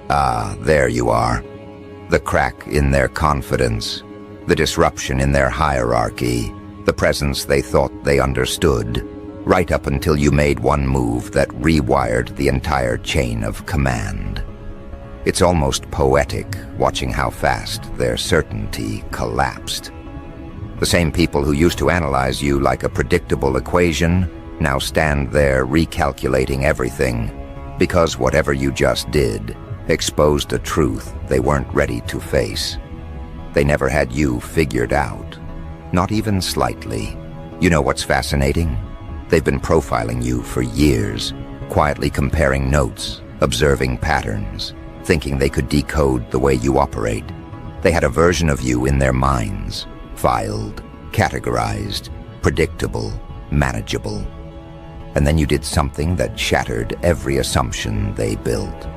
Ah, there you are. The crack in their confidence, the disruption in their hierarchy, the presence they thought they understood, right up until you made one move that rewired the entire chain of command. It's almost poetic watching how fast their certainty collapsed. The same people who used to analyze you like a predictable equation now stand there recalculating everything because whatever you just did exposed a truth they weren't ready to face. They never had you figured out, not even slightly. You know what's fascinating? They've been profiling you for years, quietly comparing notes, observing patterns, thinking they could decode the way you operate. They had a version of you in their minds, filed, categorized, predictable, manageable. And then you did something that shattered every assumption they built.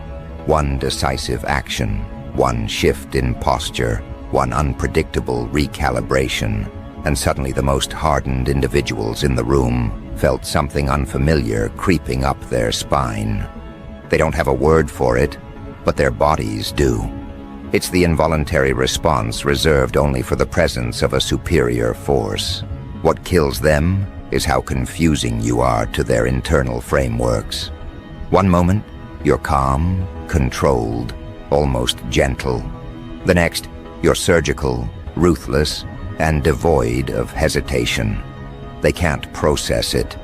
One decisive action, one shift in posture, one unpredictable recalibration, and suddenly the most hardened individuals in the room felt something unfamiliar creeping up their spine. They don't have a word for it, but their bodies do. It's the involuntary response reserved only for the presence of a superior force. What kills them is how confusing you are to their internal frameworks. One moment, you're calm, controlled, almost gentle. The next, you're surgical, ruthless, and devoid of hesitation. They can't process it.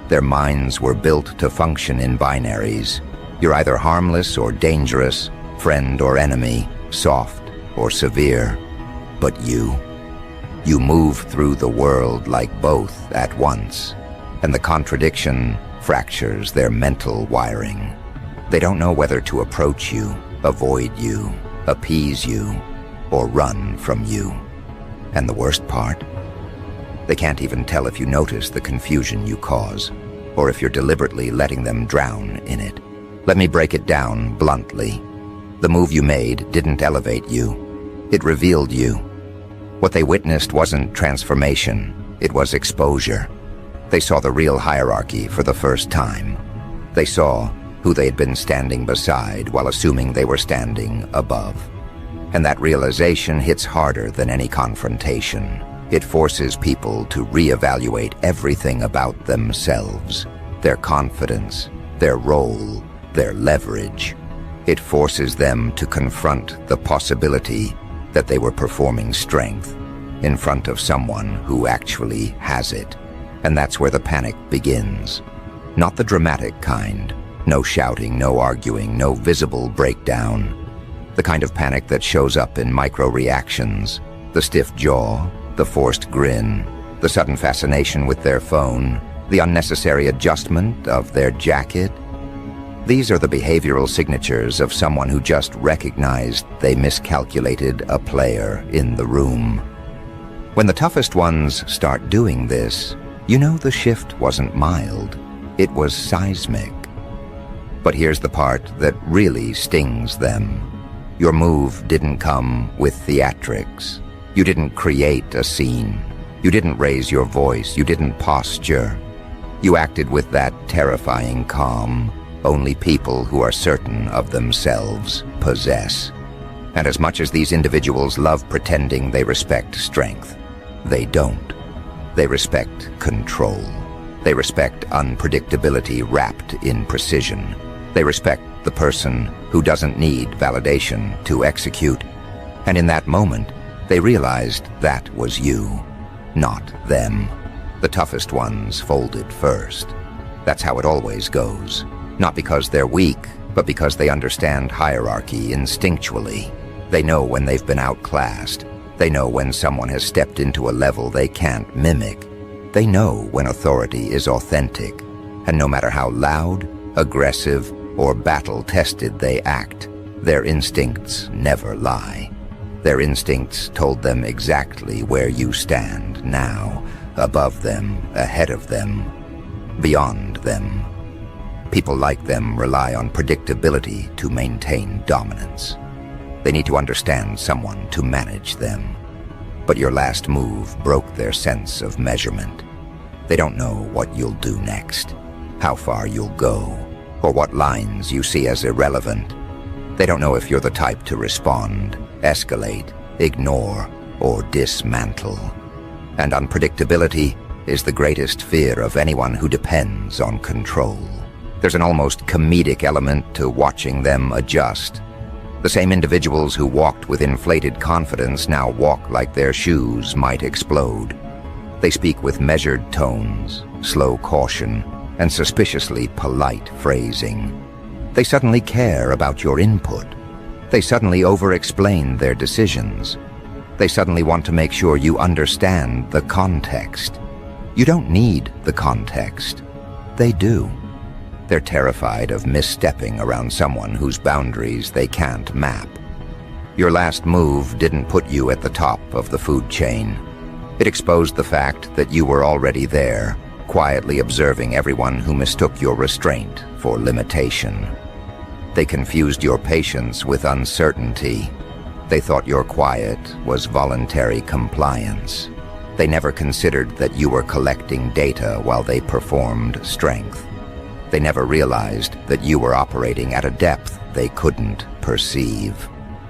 Their minds were built to function in binaries. You're either harmless or dangerous, friend or enemy, soft or severe. But you move through the world like both at once, and the contradiction fractures their mental wiring. They don't know whether to approach you, avoid you, appease you, or run from you. And the worst part? They can't even tell if you notice the confusion you cause, or if you're deliberately letting them drown in it. Let me break it down bluntly. The move you made didn't elevate you. It revealed you. What they witnessed wasn't transformation, it was exposure. They saw the real hierarchy for the first time. They saw who they had been standing beside while assuming they were standing above. And that realization hits harder than any confrontation. It forces people to reevaluate everything about themselves, their confidence, their role, their leverage. It forces them to confront the possibility that they were performing strength in front of someone who actually has it. And that's where the panic begins. Not the dramatic kind. No shouting, no arguing, no visible breakdown. The kind of panic that shows up in micro-reactions, the stiff jaw, the forced grin, the sudden fascination with their phone, the unnecessary adjustment of their jacket. These are the behavioral signatures of someone who just recognized they miscalculated a player in the room. When the toughest ones start doing this, you know the shift wasn't mild, it was seismic. But here's the part that really stings them. Your move didn't come with theatrics. You didn't create a scene. You didn't raise your voice. You didn't posture. You acted with that terrifying calm only people who are certain of themselves possess. And as much as these individuals love pretending they respect strength, they don't. They respect control. They respect unpredictability wrapped in precision. They respect the person who doesn't need validation to execute. And in that moment, they realized that was you, not them. The toughest ones folded first. That's how it always goes. Not because they're weak, but because they understand hierarchy instinctually. They know when they've been outclassed. They know when someone has stepped into a level they can't mimic. They know when authority is authentic. And no matter how loud, aggressive, or battle-tested they act, their instincts never lie. Their instincts told them exactly where you stand now, above them, ahead of them, beyond them. People like them rely on predictability to maintain dominance. They need to understand someone to manage them. But your last move broke their sense of measurement. They don't know what you'll do next, how far you'll go, or what lines you see as irrelevant. They don't know if you're the type to respond, escalate, ignore, or dismantle. And unpredictability is the greatest fear of anyone who depends on control. There's an almost comedic element to watching them adjust. The same individuals who walked with inflated confidence now walk like their shoes might explode. They speak with measured tones, slow caution, and suspiciously polite phrasing. They suddenly care about your input. They suddenly over-explain their decisions. They suddenly want to make sure you understand the context. You don't need the context. They do. They're terrified of misstepping around someone whose boundaries they can't map. Your last move didn't put you at the top of the food chain. It exposed the fact that you were already there, quietly observing everyone who mistook your restraint for limitation. They confused your patience with uncertainty. They thought your quiet was voluntary compliance. They never considered that you were collecting data while they performed strength. They never realized that you were operating at a depth they couldn't perceive.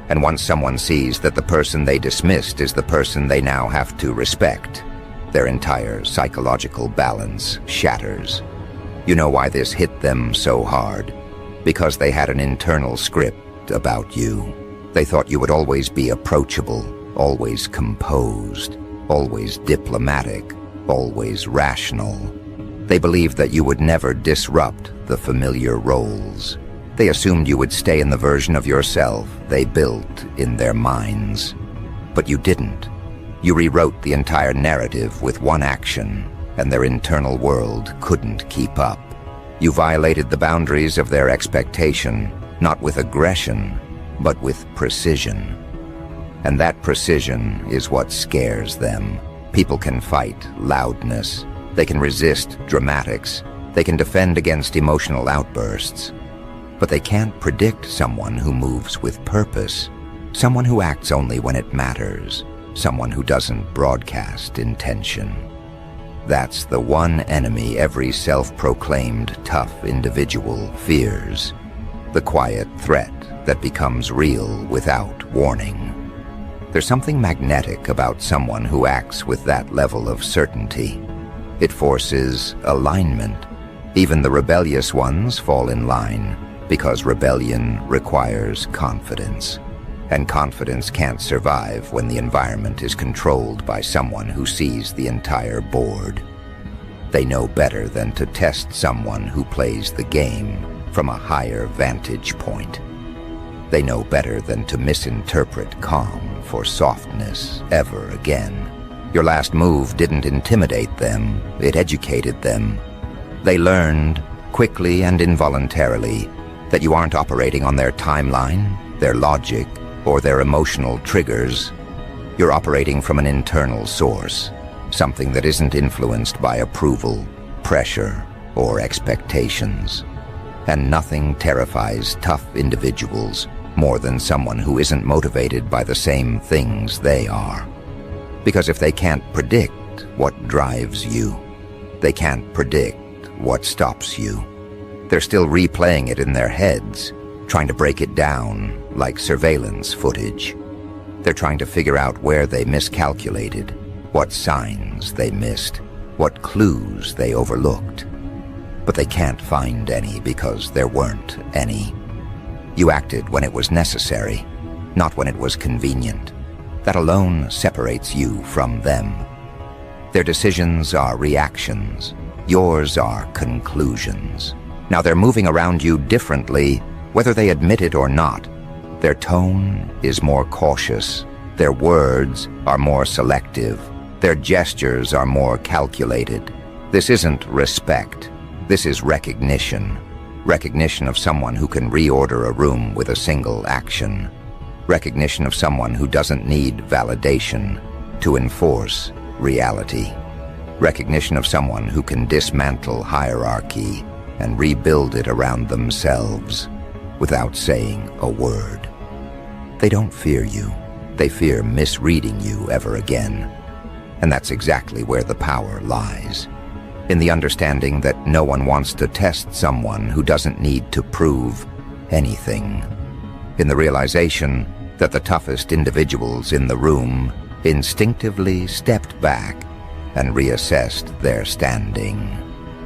And once someone sees that the person they dismissed is the person they now have to respect, their entire psychological balance shatters. You know why this hit them so hard? Because they had an internal script about you. They thought you would always be approachable, always composed, always diplomatic, always rational. They believed that you would never disrupt the familiar roles. They assumed you would stay in the version of yourself they built in their minds. But you didn't. You rewrote the entire narrative with one action, and their internal world couldn't keep up. You violated the boundaries of their expectation, not with aggression, but with precision. And that precision is what scares them. People can fight loudness. They can resist dramatics. They can defend against emotional outbursts. But they can't predict someone who moves with purpose, someone who acts only when it matters, someone who doesn't broadcast intention. That's the one enemy every self-proclaimed tough individual fears, the quiet threat that becomes real without warning. There's something magnetic about someone who acts with that level of certainty. It forces alignment. Even the rebellious ones fall in line, because rebellion requires confidence. And confidence can't survive when the environment is controlled by someone who sees the entire board. They know better than to test someone who plays the game from a higher vantage point. They know better than to misinterpret calm for softness ever again. Your last move didn't intimidate them, it educated them. They learned, quickly and involuntarily, that you aren't operating on their timeline, their logic, or their emotional triggers. You're operating from an internal source, something that isn't influenced by approval, pressure, or expectations. And nothing terrifies tough individuals more than someone who isn't motivated by the same things they are. Because if they can't predict what drives you, they can't predict what stops you. They're still replaying it in their heads, trying to break it down like surveillance footage. They're trying to figure out where they miscalculated, what signs they missed, what clues they overlooked. But they can't find any because there weren't any. You acted when it was necessary, not when it was convenient. That alone separates you from them. Their decisions are reactions. Yours are conclusions. Now they're moving around you differently, whether they admit it or not. Their tone is more cautious. Their words are more selective. Their gestures are more calculated. This isn't respect. This is recognition. Recognition of someone who can reorder a room with a single action. Recognition of someone who doesn't need validation to enforce reality. Recognition of someone who can dismantle hierarchy and rebuild it around themselves without saying a word. They don't fear you. They fear misreading you ever again. And that's exactly where the power lies. In the understanding that no one wants to test someone who doesn't need to prove anything. in the realization that the toughest individuals in the room instinctively stepped back and reassessed their standing,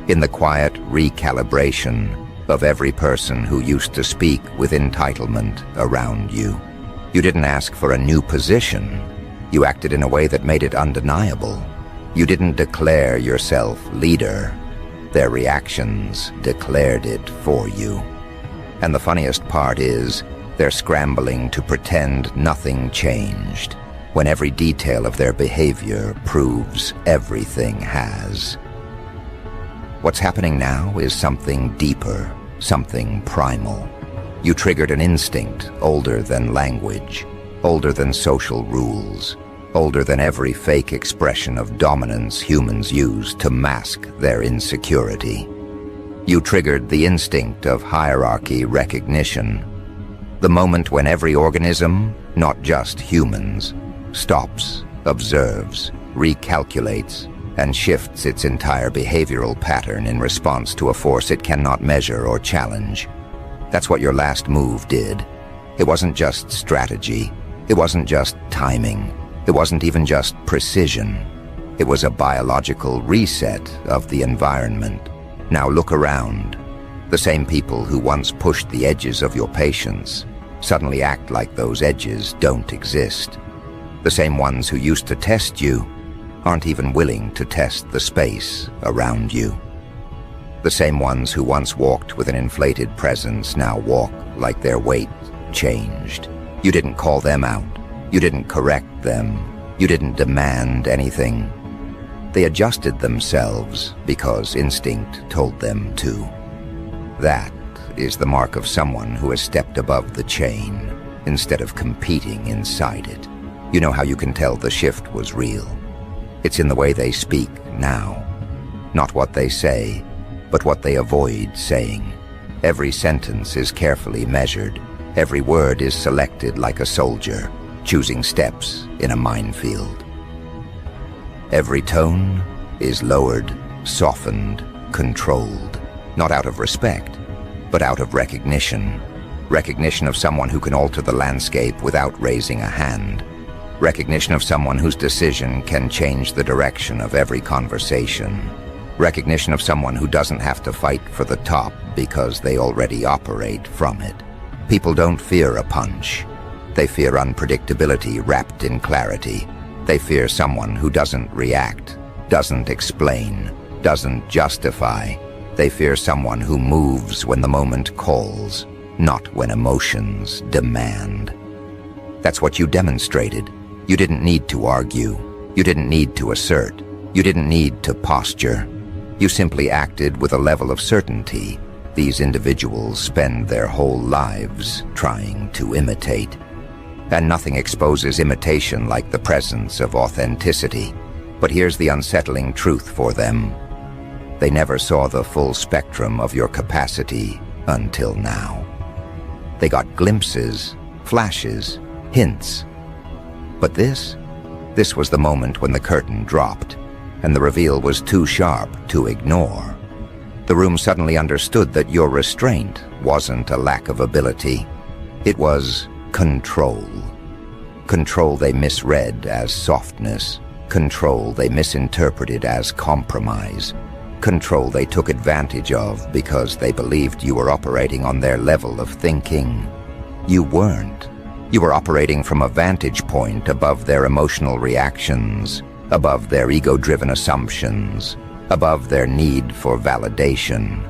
in the quiet recalibration of every person who used to speak with entitlement around you. You didn't ask for a new position. You acted in a way that made it undeniable. You didn't declare yourself leader. Their reactions declared it for you. And the funniest part is, they're scrambling to pretend nothing changed, when every detail of their behavior proves everything has. What's happening now is something deeper, something primal. You triggered an instinct older than language, older than social rules, older than every fake expression of dominance humans use to mask their insecurity. You triggered the instinct of hierarchy recognition, the moment when every organism, not just humans, stops, observes, recalculates, and shifts its entire behavioral pattern in response to a force it cannot measure or challenge. That's what your last move did. It wasn't just strategy. It wasn't just timing. It wasn't even just precision. It was a biological reset of the environment. Now look around. The same people who once pushed the edges of your patience suddenly act like those edges don't exist. The same ones who used to test you aren't even willing to test the space around you. The same ones who once walked with an inflated presence now walk like their weight changed. You didn't call them out. You didn't correct them. You didn't demand anything. They adjusted themselves because instinct told them to. That is the mark of someone who has stepped above the chain instead of competing inside it. You know how you can tell the shift was real? It's in the way they speak now. Not what they say, but what they avoid saying. Every sentence is carefully measured. Every word is selected like a soldier, choosing steps in a minefield. Every tone is lowered, softened, controlled, not out of respect, but out of recognition. Recognition of someone who can alter the landscape without raising a hand. Recognition of someone whose decision can change the direction of every conversation. Recognition of someone who doesn't have to fight for the top because they already operate from it. People don't fear a punch. They fear unpredictability wrapped in clarity. They fear someone who doesn't react, doesn't explain, doesn't justify. They fear someone who moves when the moment calls, not when emotions demand. That's what you demonstrated. You didn't need to argue. You didn't need to assert. You didn't need to posture. You simply acted with a level of certainty these individuals spend their whole lives trying to imitate. And nothing exposes imitation like the presence of authenticity. But here's the unsettling truth for them. They never saw the full spectrum of your capacity until now. They got glimpses, flashes, hints. But this was the moment when the curtain dropped, and the reveal was too sharp to ignore. The room suddenly understood that your restraint wasn't a lack of ability. It was control. Control they misread as softness. Control they misinterpreted as compromise. Control they took advantage of because they believed you were operating on their level of thinking. You weren't. You were operating from a vantage point above their emotional reactions, above their ego-driven assumptions, above their need for validation.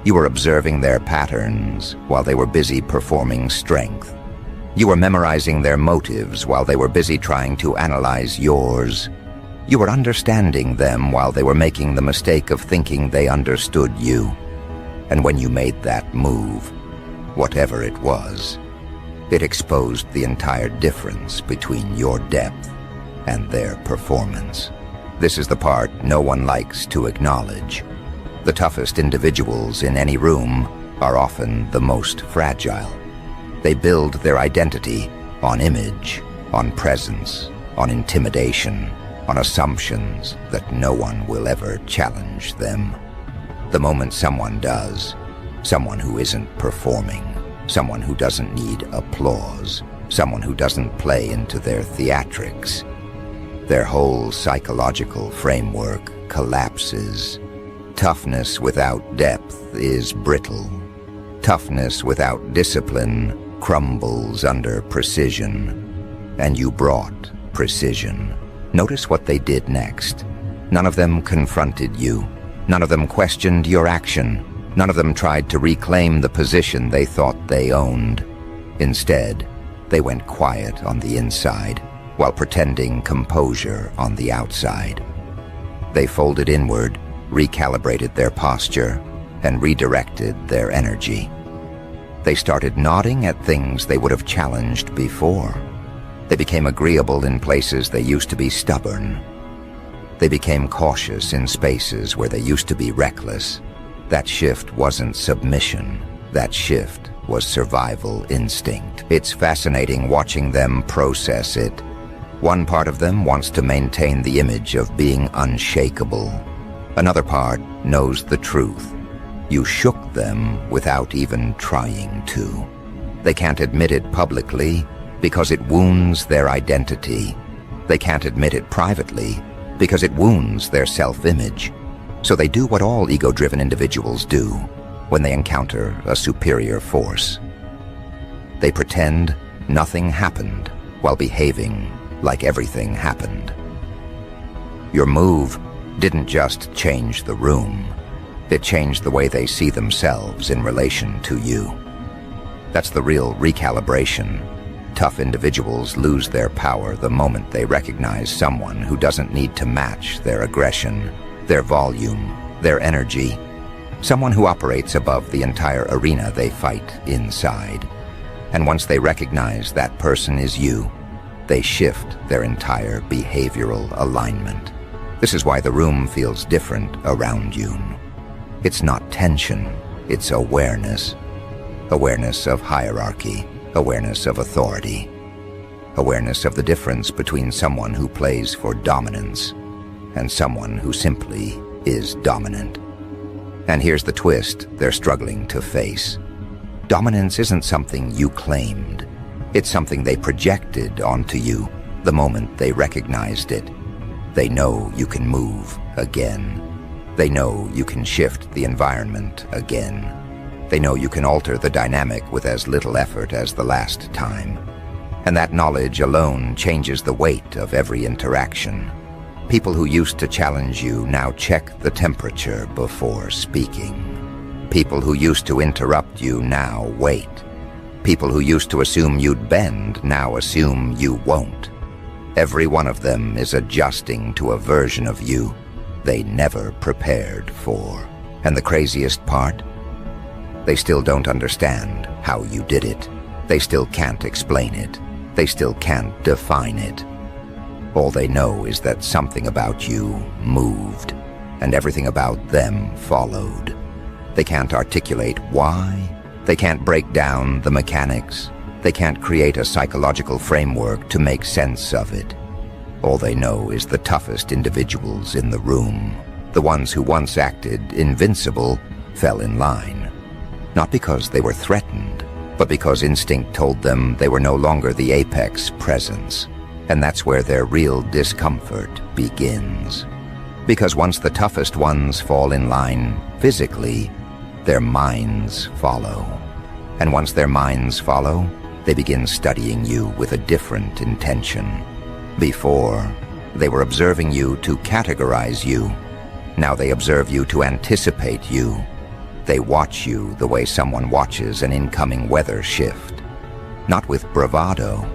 You were observing their patterns while they were busy performing strength. You were memorizing their motives while they were busy trying to analyze yours. You were understanding them while they were making the mistake of thinking they understood you. And when you made that move, whatever it was, it exposed the entire difference between your depth and their performance. This is the part no one likes to acknowledge. The toughest individuals in any room are often the most fragile. They build their identity on image, on presence, on intimidation, on assumptions that no one will ever challenge them. The moment someone does, someone who isn't performing, someone who doesn't need applause, someone who doesn't play into their theatrics. Their whole psychological framework collapses. Toughness without depth is brittle. Toughness without discipline crumbles under precision. And you brought precision. Notice what they did next. None of them confronted you. None of them questioned your action. None of them tried to reclaim the position they thought they owned. Instead, they went quiet on the inside, while pretending composure on the outside. They folded inward, recalibrated their posture, and redirected their energy. They started nodding at things they would have challenged before. They became agreeable in places they used to be stubborn. They became cautious in spaces where they used to be reckless. That shift wasn't submission. That shift was survival instinct. It's fascinating watching them process it. One part of them wants to maintain the image of being unshakable. Another part knows the truth. You shook them without even trying to. They can't admit it publicly because it wounds their identity. They can't admit it privately because it wounds their self-image. So they do what all ego-driven individuals do when they encounter a superior force. They pretend nothing happened while behaving like everything happened. Your move didn't just change the room. It changed the way they see themselves in relation to you. That's the real recalibration. Tough individuals lose their power the moment they recognize someone who doesn't need to match their aggression, their volume, their energy. Someone who operates above the entire arena they fight inside. And once they recognize that person is you, they shift their entire behavioral alignment. This is why the room feels different around you. It's not tension, it's awareness. Awareness of hierarchy, awareness of authority, awareness of the difference between someone who plays for dominance and someone who simply is dominant. And here's the twist they're struggling to face. Dominance isn't something you claimed. It's something they projected onto you the moment they recognized it. They know you can move again. They know you can shift the environment again. They know you can alter the dynamic with as little effort as the last time. And that knowledge alone changes the weight of every interaction. People who used to challenge you now check the temperature before speaking. People who used to interrupt you now wait. People who used to assume you'd bend now assume you won't. Every one of them is adjusting to a version of you they never prepared for. And the craziest part? They still don't understand how you did it. They still can't explain it. They still can't define it. All they know is that something about you moved, and everything about them followed. They can't articulate why. They can't break down the mechanics. They can't create a psychological framework to make sense of it. All they know is the toughest individuals in the room, the ones who once acted invincible, fell in line. Not because they were threatened, but because instinct told them they were no longer the apex presence. And that's where their real discomfort begins. Because once the toughest ones fall in line physically, their minds follow. And once their minds follow, they begin studying you with a different intention. Before, they were observing you to categorize you. Now they observe you to anticipate you. They watch you the way someone watches an incoming weather shift. Not with bravado,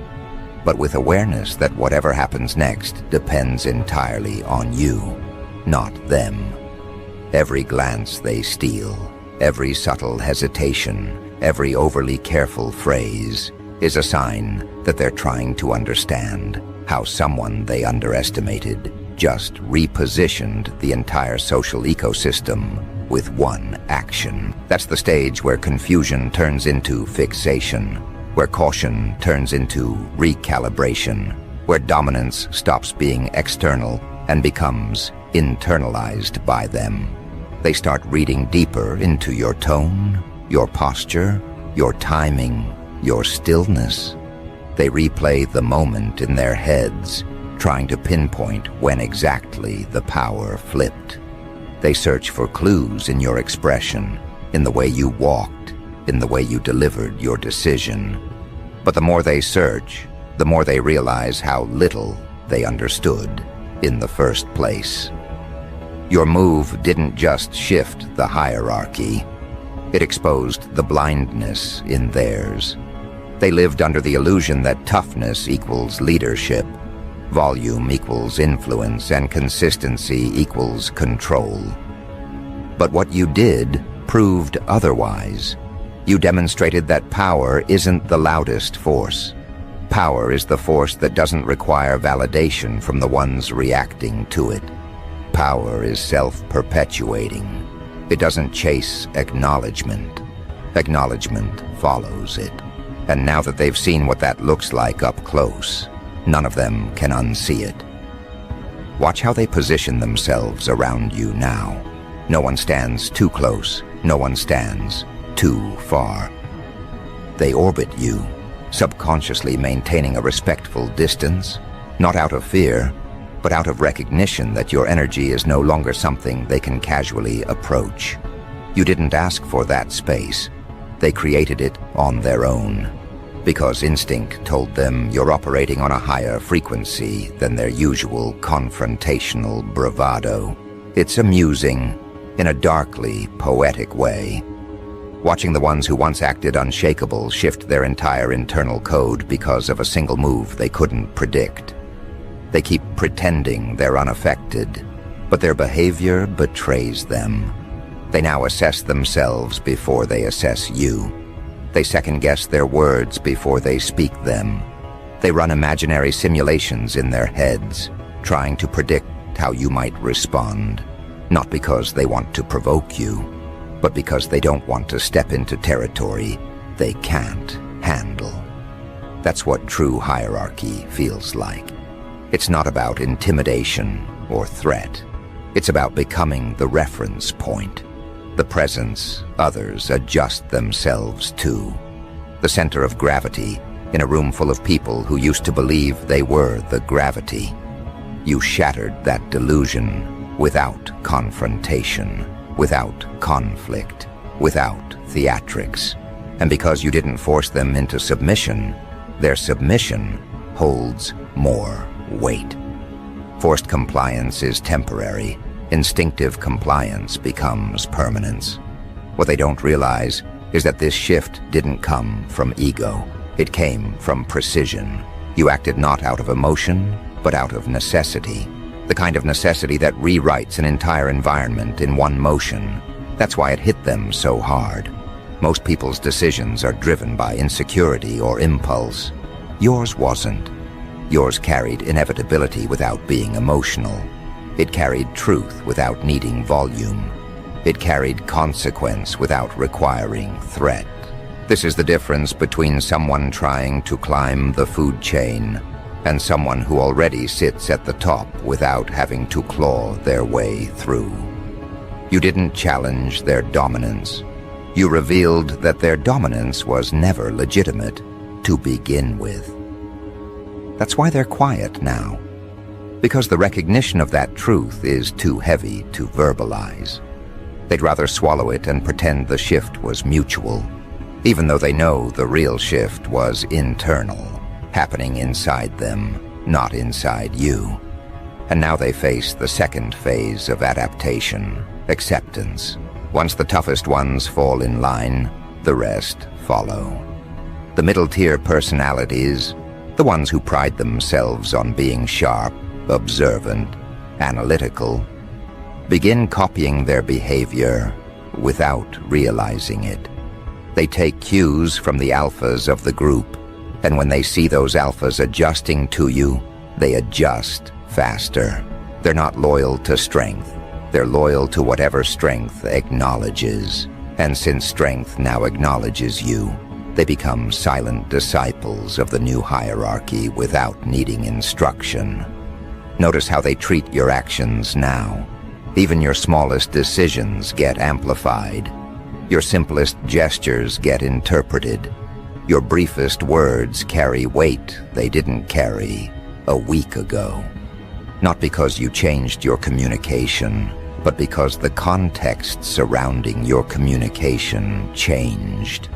but with awareness that whatever happens next depends entirely on you, not them. Every glance they steal, every subtle hesitation, every overly careful phrase is a sign that they're trying to understand how someone they underestimated just repositioned the entire social ecosystem with one action. That's the stage where confusion turns into fixation, where caution turns into recalibration, where dominance stops being external and becomes internalized by them. They start reading deeper into your tone, your posture, your timing, your stillness. They replay the moment in their heads, trying to pinpoint when exactly the power flipped. They search for clues in your expression, in the way you walked, in the way you delivered your decision. But the more they search, the more they realize how little they understood in the first place. Your move didn't just shift the hierarchy. It exposed the blindness in theirs. They lived under the illusion that toughness equals leadership, volume equals influence, and consistency equals control. But what you did proved otherwise. You demonstrated that power isn't the loudest force. Power is the force that doesn't require validation from the ones reacting to it. Power is self-perpetuating. It doesn't chase acknowledgement. Acknowledgement follows it. And now that they've seen what that looks like up close, none of them can unsee it. Watch how they position themselves around you now. No one stands too close. No one stands too far. They orbit you, subconsciously maintaining a respectful distance, not out of fear, but out of recognition that your energy is no longer something they can casually approach. You didn't ask for that space. They created it on their own, because instinct told them you're operating on a higher frequency than their usual confrontational bravado. It's amusing, in a darkly poetic way, watching the ones who once acted unshakable shift their entire internal code because of a single move they couldn't predict. They keep pretending they're unaffected, but their behavior betrays them. They now assess themselves before they assess you. They second-guess their words before they speak them. They run imaginary simulations in their heads, trying to predict how you might respond, not because they want to provoke you, but because they don't want to step into territory they can't handle. That's what true hierarchy feels like. It's not about intimidation or threat. It's about becoming the reference point, the presence others adjust themselves to, the center of gravity in a room full of people who used to believe they were the gravity. You shattered that delusion without confrontation, without conflict, without theatrics. And because you didn't force them into submission, their submission holds more weight. Forced compliance is temporary. Instinctive compliance becomes permanence. What they don't realize is that this shift didn't come from ego. It came from precision. You acted not out of emotion, but out of necessity. The kind of necessity that rewrites an entire environment in one motion. That's why it hit them so hard. Most people's decisions are driven by insecurity or impulse. Yours wasn't. Yours carried inevitability without being emotional. It carried truth without needing volume. It carried consequence without requiring threat. This is the difference between someone trying to climb the food chain and someone who already sits at the top without having to claw their way through. You didn't challenge their dominance. You revealed that their dominance was never legitimate to begin with. That's why they're quiet now. Because the recognition of that truth is too heavy to verbalize. They'd rather swallow it and pretend the shift was mutual, even though they know the real shift was internal, happening inside them, not inside you. And now they face the second phase of adaptation, acceptance. Once the toughest ones fall in line, the rest follow. The middle-tier personalities, the ones who pride themselves on being sharp, observant, analytical, begin copying their behavior without realizing it. They take cues from the alphas of the group, and when they see those alphas adjusting to you, they adjust faster. They're not loyal to strength. They're loyal to whatever strength acknowledges. And since strength now acknowledges you, they become silent disciples of the new hierarchy without needing instruction. Notice how they treat your actions now. Even your smallest decisions get amplified. Your simplest gestures get interpreted. Your briefest words carry weight they didn't carry a week ago. Not because you changed your communication, but because the context surrounding your communication changed.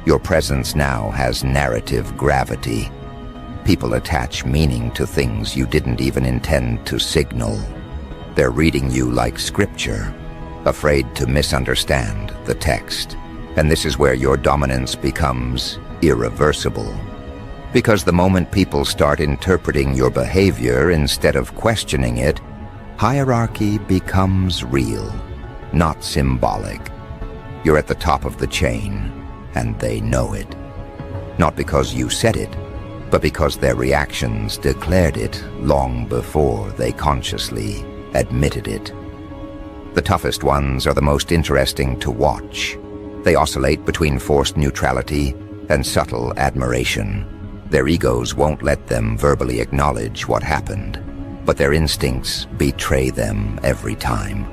Your presence now has narrative gravity. People attach meaning to things you didn't even intend to signal. They're reading you like scripture, afraid to misunderstand the text. And this is where your dominance becomes irreversible. Because the moment people start interpreting your behavior instead of questioning it, hierarchy becomes real, not symbolic. You're at the top of the chain, and they know it. Not because you said it, but because their reactions declared it long before they consciously admitted it. The toughest ones are the most interesting to watch. They oscillate between forced neutrality and subtle admiration. Their egos won't let them verbally acknowledge what happened, but their instincts betray them every time.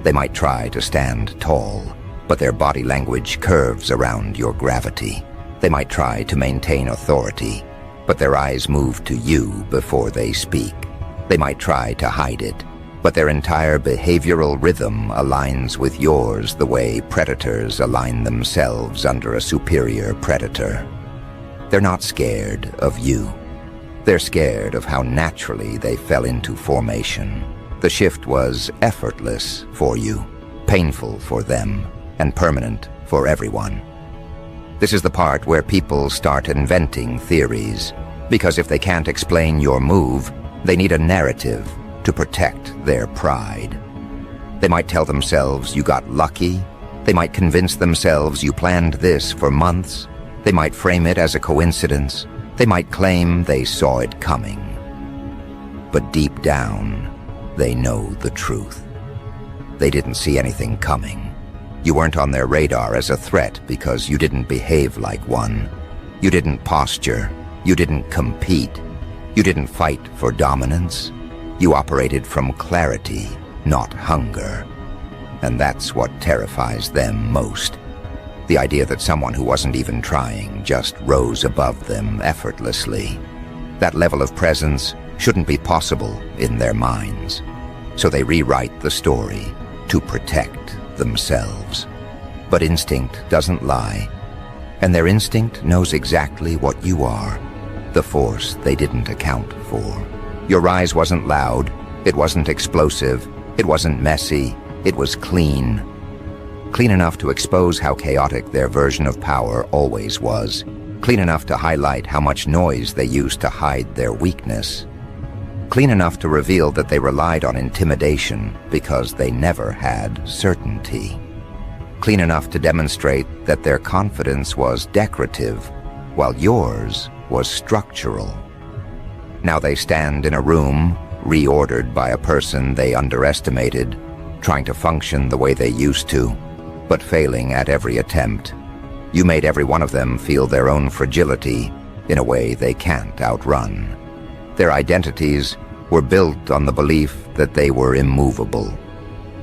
They might try to stand tall, but their body language curves around your gravity. They might try to maintain authority, but their eyes move to you before they speak. They might try to hide it, but their entire behavioral rhythm aligns with yours the way predators align themselves under a superior predator. They're not scared of you. They're scared of how naturally they fell into formation. The shift was effortless for you, painful for them, and permanent for everyone. This is the part where people start inventing theories, because if they can't explain your move, they need a narrative to protect their pride. They might tell themselves you got lucky. They might convince themselves you planned this for months. They might frame it as a coincidence. They might claim they saw it coming. But deep down, they know the truth. They didn't see anything coming. You weren't on their radar as a threat because you didn't behave like one. You didn't posture. You didn't compete. You didn't fight for dominance. You operated from clarity, not hunger. And that's what terrifies them most. The idea that someone who wasn't even trying just rose above them effortlessly. That level of presence shouldn't be possible in their minds. So they rewrite the story to protect themselves. But instinct doesn't lie. And their instinct knows exactly what you are, the force they didn't account for. Your rise wasn't loud, it wasn't explosive, it wasn't messy, it was clean. Clean enough to expose how chaotic their version of power always was. Clean enough to highlight how much noise they used to hide their weakness. Clean enough to reveal that they relied on intimidation because they never had certainty. Clean enough to demonstrate that their confidence was decorative, while yours was structural. Now they stand in a room, reordered by a person they underestimated, trying to function the way they used to, but failing at every attempt. You made every one of them feel their own fragility in a way they can't outrun. Their identities were built on the belief that they were immovable.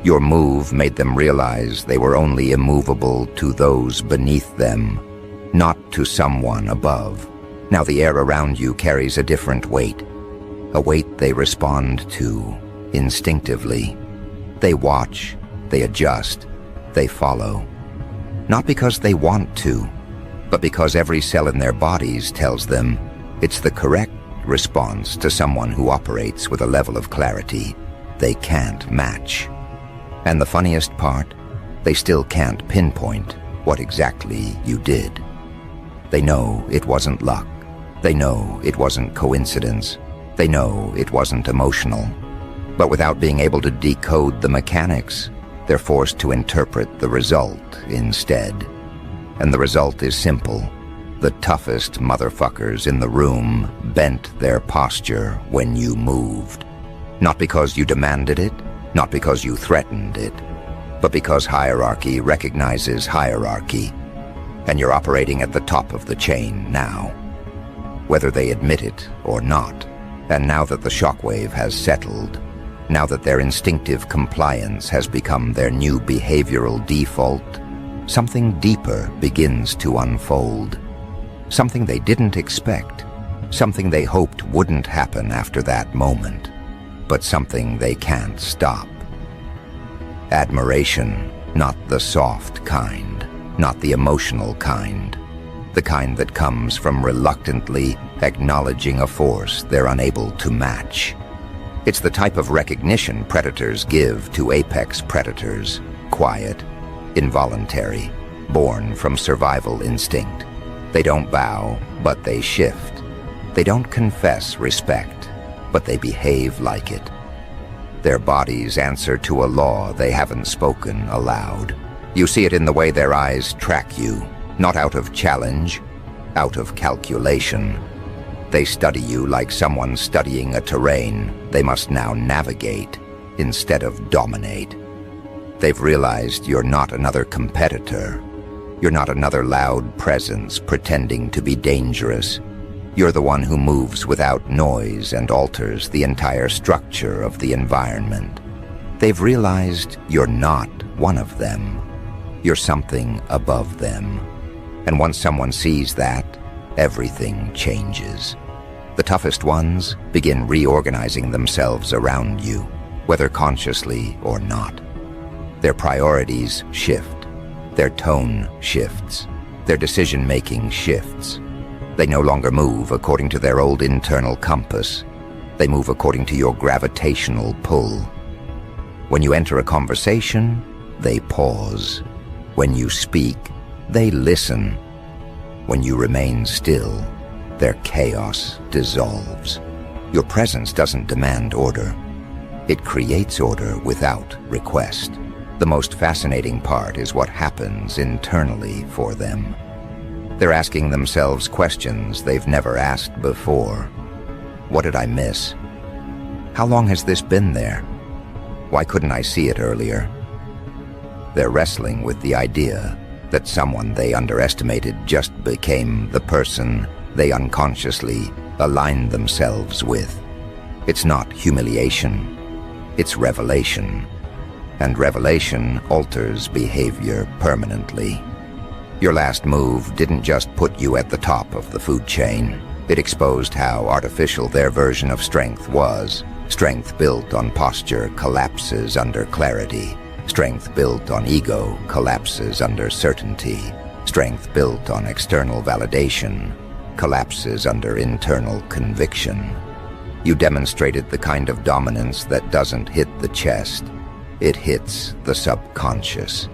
Your move made them realize they were only immovable to those beneath them, not to someone above. Now the air around you carries a different weight, a weight they respond to instinctively. They watch, they adjust, they follow. Not because they want to, but because every cell in their bodies tells them it's the correct response to someone who operates with a level of clarity they can't match. And the funniest part, they still can't pinpoint what exactly you did. They know it wasn't luck. They know it wasn't coincidence. They know it wasn't emotional. But without being able to decode the mechanics, they're forced to interpret the result instead. And the result is simple. The toughest motherfuckers in the room bent their posture when you moved. Not because you demanded it, not because you threatened it, but because hierarchy recognizes hierarchy. And you're operating at the top of the chain now, whether they admit it or not. And now that the shockwave has settled, now that their instinctive compliance has become their new behavioral default, something deeper begins to unfold. Something they didn't expect, something they hoped wouldn't happen after that moment, but something they can't stop. Admiration, not the soft kind, not the emotional kind, the kind that comes from reluctantly acknowledging a force they're unable to match. It's the type of recognition predators give to apex predators, quiet, involuntary, born from survival instinct. They don't bow, but they shift. They don't confess respect, but they behave like it. Their bodies answer to a law they haven't spoken aloud. You see it in the way their eyes track you, not out of challenge, out of calculation. They study you like someone studying a terrain they must now navigate instead of dominate. They've realized you're not another competitor. You're not another loud presence pretending to be dangerous. You're the one who moves without noise and alters the entire structure of the environment. They've realized you're not one of them. You're something above them. And once someone sees that, everything changes. The toughest ones begin reorganizing themselves around you, whether consciously or not. Their priorities shift. Their tone shifts. Their decision-making shifts. They no longer move according to their old internal compass. They move according to your gravitational pull. When you enter a conversation, they pause. When you speak, they listen. When you remain still, their chaos dissolves. Your presence doesn't demand order. It creates order without request. The most fascinating part is what happens internally for them. They're asking themselves questions they've never asked before. What did I miss? How long has this been there? Why couldn't I see it earlier? They're wrestling with the idea that someone they underestimated just became the person they unconsciously aligned themselves with. It's not humiliation, it's revelation. And revelation alters behavior permanently. Your last move didn't just put you at the top of the food chain. It exposed how artificial their version of strength was. Strength built on posture collapses under clarity. Strength built on ego collapses under certainty. Strength built on external validation collapses under internal conviction. You demonstrated the kind of dominance that doesn't hit the chest. It hits the subconscious.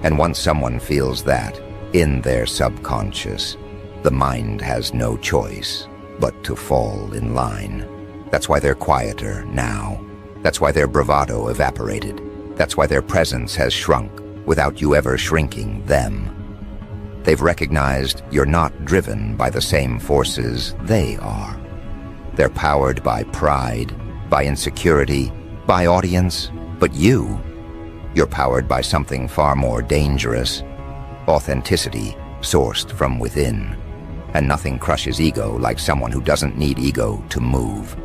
And once someone feels that, in their subconscious, the mind has no choice but to fall in line. That's why they're quieter now. That's why their bravado evaporated. That's why their presence has shrunk without you ever shrinking them. They've recognized you're not driven by the same forces they are. They're powered by pride, by insecurity, by audience, but you're powered by something far more dangerous, authenticity sourced from within. And nothing crushes ego like someone who doesn't need ego to move.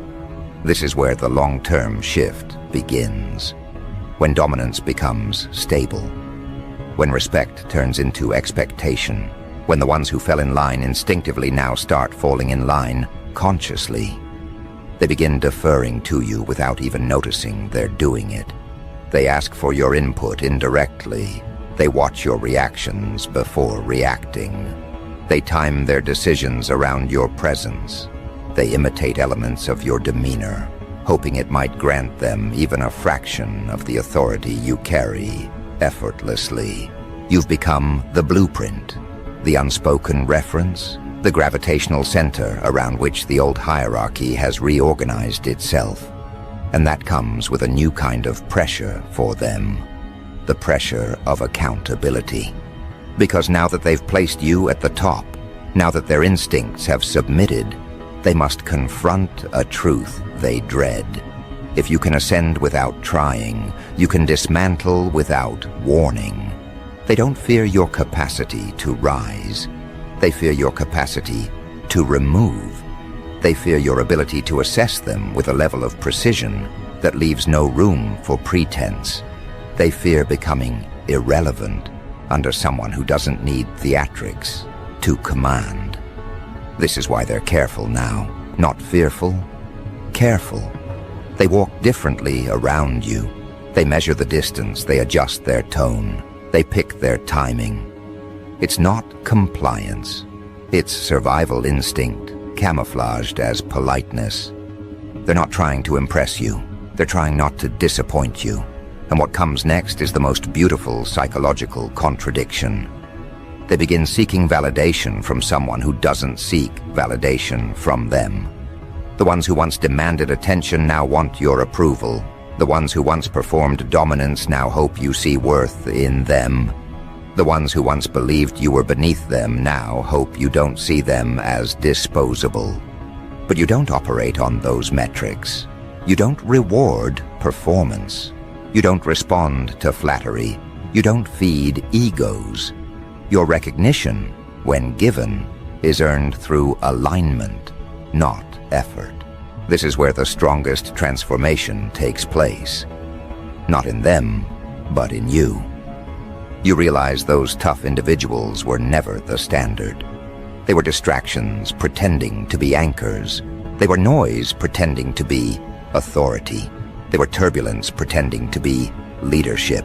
This is where the long-term shift begins. When dominance becomes stable. When respect turns into expectation. When the ones who fell in line instinctively now start falling in line consciously. They begin deferring to you without even noticing they're doing it. They ask for your input indirectly. They watch your reactions before reacting. They time their decisions around your presence. They imitate elements of your demeanor, hoping it might grant them even a fraction of the authority you carry, effortlessly. You've become the blueprint, the unspoken reference, the gravitational center around which the old hierarchy has reorganized itself. And that comes with a new kind of pressure for them, the pressure of accountability. Because now that they've placed you at the top, now that their instincts have submitted, they must confront a truth they dread. If you can ascend without trying, you can dismantle without warning. They don't fear your capacity to rise. They fear your capacity to remove. They fear your ability to assess them with a level of precision that leaves no room for pretense. They fear becoming irrelevant. under someone who doesn't need theatrics to command. This is why they're careful now, not fearful, careful. They walk differently around you. They measure the distance, they adjust their tone, they pick their timing. It's not compliance. It's survival instinct, camouflaged as politeness. They're not trying to impress you. They're trying not to disappoint you. And what comes next is the most beautiful psychological contradiction. They begin seeking validation from someone who doesn't seek validation from them. The ones who once demanded attention now want your approval. The ones who once performed dominance now hope you see worth in them. The ones who once believed you were beneath them now hope you don't see them as disposable. But you don't operate on those metrics. You don't reward performance. You don't respond to flattery. You don't feed egos. Your recognition, when given, is earned through alignment, not effort. This is where the strongest transformation takes place. Not in them, but in you. You realize those tough individuals were never the standard. They were distractions pretending to be anchors. They were noise pretending to be authority. They were turbulence pretending to be leadership.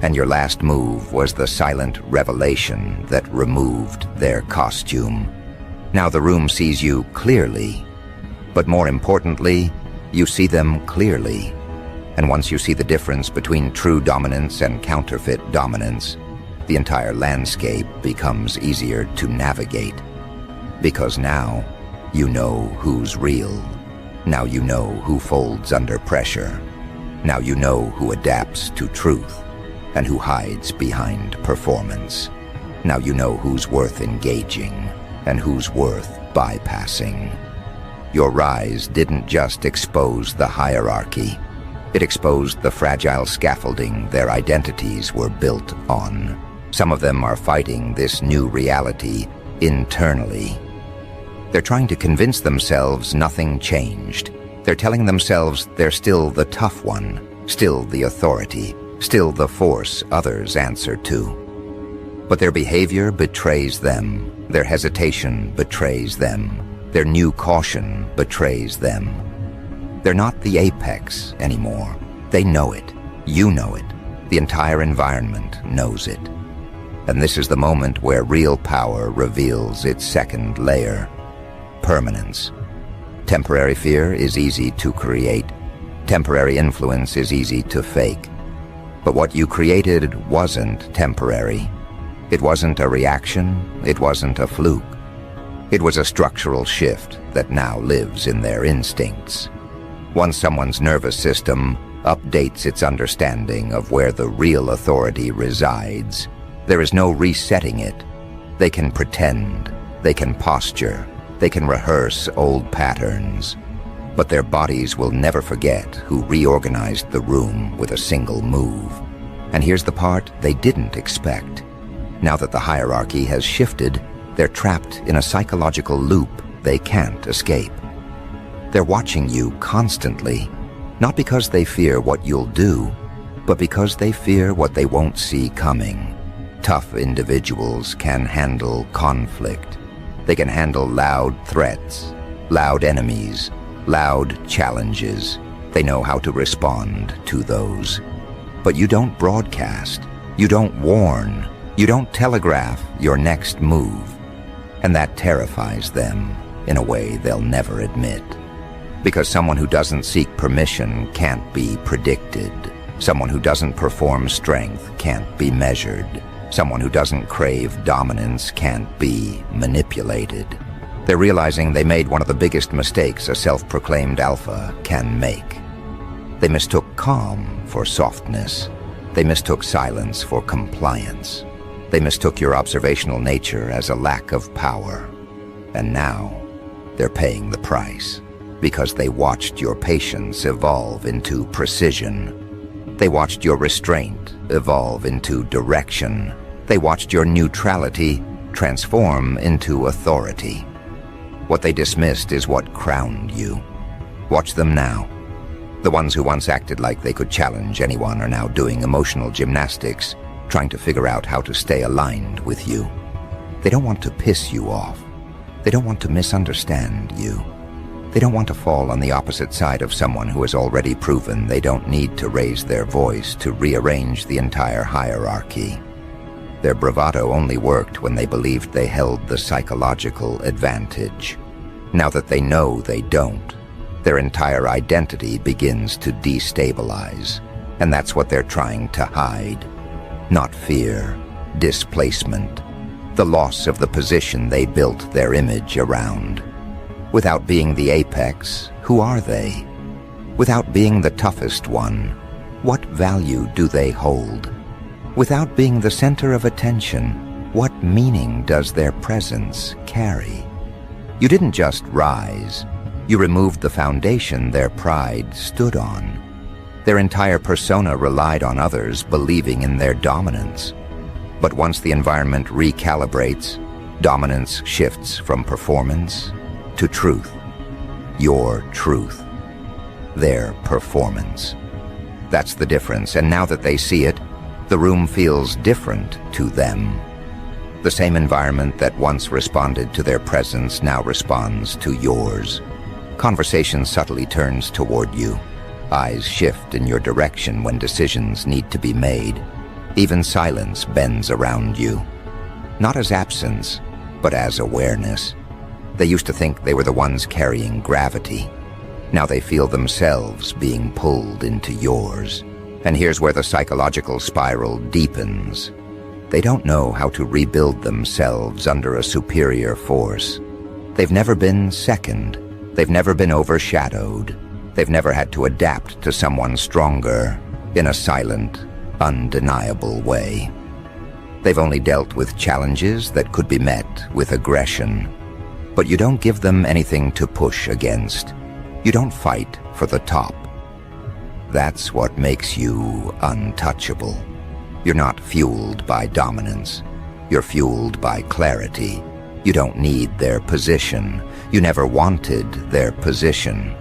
And your last move was the silent revelation that removed their costume. Now the room sees you clearly, but more importantly, you see them clearly. And once you see the difference between true dominance and counterfeit dominance, the entire landscape becomes easier to navigate. Because now, you know who's real. Now you know who folds under pressure. Now you know who adapts to truth and who hides behind performance. Now you know who's worth engaging and who's worth bypassing. Your rise didn't just expose the hierarchy. It exposed the fragile scaffolding their identities were built on. Some of them are fighting this new reality internally. They're trying to convince themselves nothing changed. They're telling themselves they're still the tough one, still the authority, still the force others answer to. But their behavior betrays them. Their hesitation betrays them. Their new caution betrays them. They're not the apex anymore. They know it. You know it. The entire environment knows it. And this is the moment where real power reveals its second layer. Permanence. Temporary fear is easy to create. Temporary influence is easy to fake. But what you created wasn't temporary. It wasn't a reaction. It wasn't a fluke. It was a structural shift that now lives in their instincts. Once someone's nervous system updates its understanding of where the real authority resides, there is no resetting it. They can pretend, they can posture, they can rehearse old patterns, but their bodies will never forget who reorganized the room with a single move. And here's the part they didn't expect. Now that the hierarchy has shifted, they're trapped in a psychological loop they can't escape. They're watching you constantly, not because they fear what you'll do, but because they fear what they won't see coming. Tough individuals can handle conflict. They can handle loud threats, loud enemies, loud challenges. They know how to respond to those. But you don't broadcast, you don't warn, you don't telegraph your next move. And that terrifies them in a way they'll never admit. Because someone who doesn't seek permission can't be predicted. Someone who doesn't perform strength can't be measured. Someone who doesn't crave dominance can't be manipulated. They're realizing they made one of the biggest mistakes a self-proclaimed alpha can make. They mistook calm for softness. They mistook silence for compliance. They mistook your observational nature as a lack of power. And now, they're paying the price. Because they watched your patience evolve into precision. They watched your restraint evolve into direction. They watched your neutrality transform into authority. What they dismissed is what crowned you. Watch them now. The ones who once acted like they could challenge anyone are now doing emotional gymnastics, trying to figure out how to stay aligned with you. They don't want to piss you off. They don't want to misunderstand you. They don't want to fall on the opposite side of someone who has already proven they don't need to raise their voice to rearrange the entire hierarchy. Their bravado only worked when they believed they held the psychological advantage. Now that they know they don't, their entire identity begins to destabilize, and that's what they're trying to hide. Not fear, displacement, the loss of the position they built their image around. Without being the apex, who are they? Without being the toughest one, what value do they hold? Without being the center of attention, what meaning does their presence carry? You didn't just rise, you removed the foundation their pride stood on. Their entire persona relied on others believing in their dominance. But once the environment recalibrates, dominance shifts from performance to truth. Your truth. Their performance. That's the difference, and now that they see it, the room feels different to them. The same environment that once responded to their presence now responds to yours. Conversation subtly turns toward you. Eyes shift in your direction when decisions need to be made. Even silence bends around you. Not as absence, but as awareness. They used to think they were the ones carrying gravity. Now they feel themselves being pulled into yours. And here's where the psychological spiral deepens. They don't know how to rebuild themselves under a superior force. They've never been second. They've never been overshadowed. They've never had to adapt to someone stronger in a silent, undeniable way. They've only dealt with challenges that could be met with aggression. But you don't give them anything to push against. You don't fight for the top. That's what makes you untouchable. You're not fueled by dominance. You're fueled by clarity. You don't need their position. You never wanted their position.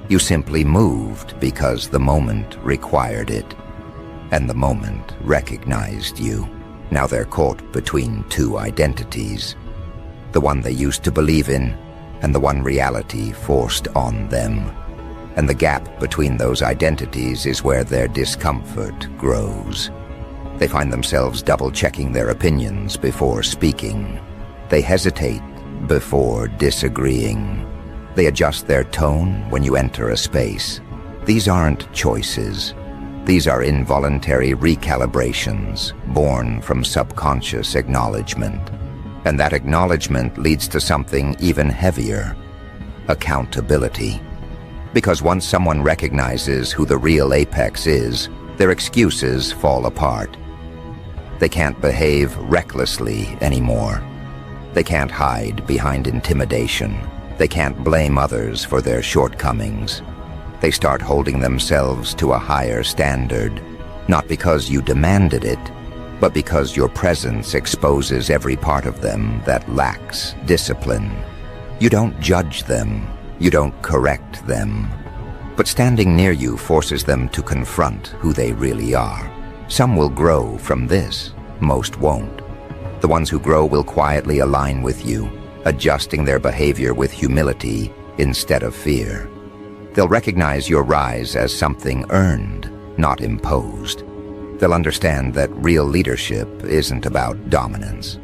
You simply moved because the moment required it. And the moment recognized you. Now they're caught between two identities. The one they used to believe in, and the one reality forced on them. And the gap between those identities is where their discomfort grows. They find themselves double-checking their opinions before speaking. They hesitate before disagreeing. They adjust their tone when you enter a space. These aren't choices. These are involuntary recalibrations born from subconscious acknowledgement. And that acknowledgement leads to something even heavier: accountability. Because once someone recognizes who the real apex is, their excuses fall apart. They can't behave recklessly anymore. They can't hide behind intimidation. They can't blame others for their shortcomings. They start holding themselves to a higher standard, not because you demanded it, but because your presence exposes every part of them that lacks discipline. You don't judge them. You don't correct them. But standing near you forces them to confront who they really are. Some will grow from this, most won't. The ones who grow will quietly align with you, adjusting their behavior with humility instead of fear. They'll recognize your rise as something earned, not imposed. They'll understand that real leadership isn't about dominance.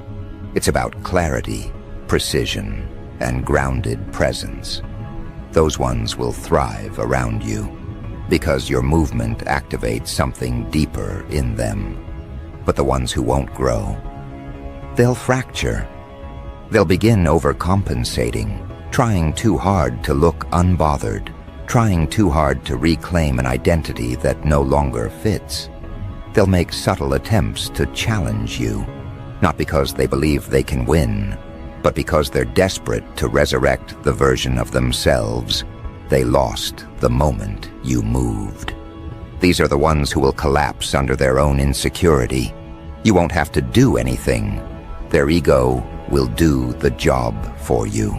It's about clarity, precision, and grounded presence. Those ones will thrive around you because your movement activates something deeper in them. But the ones who won't grow, they'll fracture. They'll begin overcompensating, trying too hard to look unbothered, trying too hard to reclaim an identity that no longer fits. They'll make subtle attempts to challenge you, not because they believe they can win, but because they're desperate to resurrect the version of themselves they lost the moment you moved. These are the ones who will collapse under their own insecurity. You won't have to do anything. Their ego will do the job for you.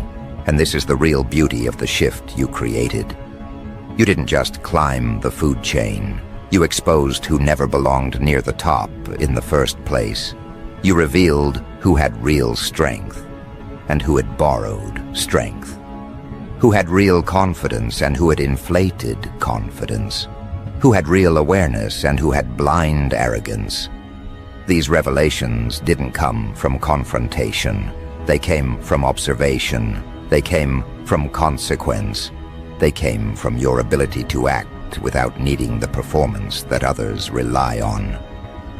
And this is the real beauty of the shift you created. You didn't just climb the food chain. You exposed who never belonged near the top in the first place. You revealed who had real strength and who had borrowed strength. Who had real confidence and who had inflated confidence. Who had real awareness and who had blind arrogance. These revelations didn't come from confrontation. They came from observation. They came from consequence. They came from your ability to act without needing the performance that others rely on.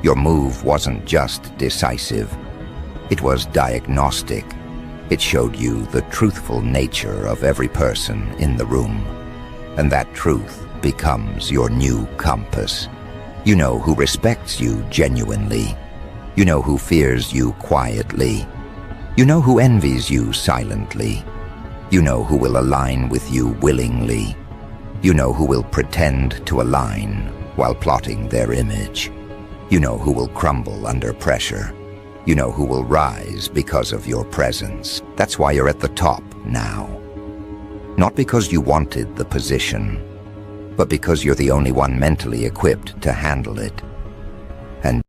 Your move wasn't just decisive. It was diagnostic. It showed you the truthful nature of every person in the room. And that truth becomes your new compass. You know who respects you genuinely. You know who fears you quietly. You know who envies you silently. You know who will align with you willingly. You know who will pretend to align while plotting their image. You know who will crumble under pressure. You know who will rise because of your presence. That's why you're at the top now. Not because you wanted the position, but because you're the only one mentally equipped to handle it. And